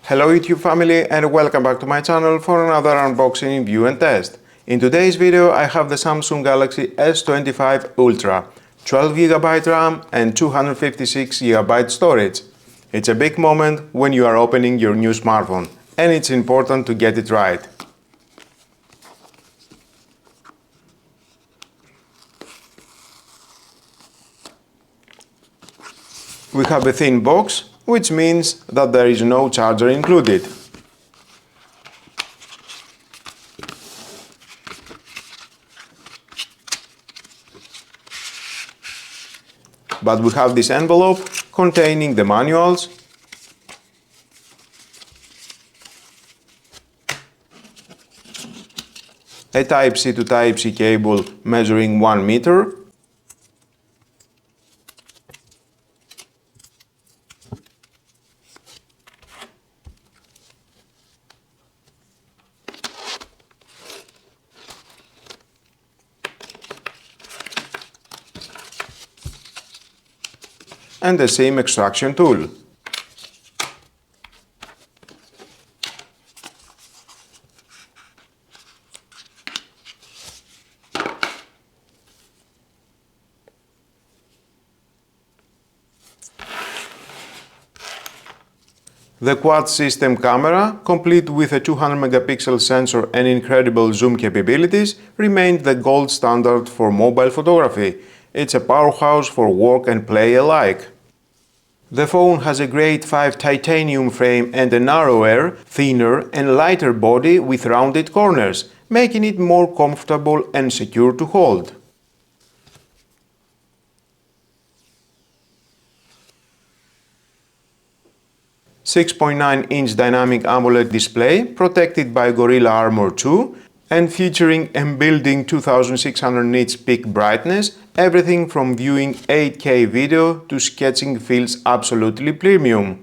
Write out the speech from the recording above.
Hello YouTube family and welcome back to my channel for another unboxing, review and test. In today's video I have the Samsung Galaxy S25 Ultra, 12GB RAM and 256GB storage. It's a big moment when you are opening your new smartphone and it's important to get it right. We have a thin box, which means that there is no charger included. But we have this envelope containing the manuals, a Type-C to Type-C cable measuring 1 meter, and the SIM extraction tool. The quad system camera, complete with a 200-megapixel sensor and incredible zoom capabilities, remained the gold standard for mobile photography. It's a powerhouse for work and play alike. The phone has a grade 5 titanium frame and a narrower, thinner and lighter body with rounded corners, making it more comfortable and secure to hold. A 6.9-inch dynamic AMOLED display protected by Gorilla Armor 2 and featuring embuilding 2600 nits peak brightness, everything from viewing 8K video to sketching feels absolutely premium.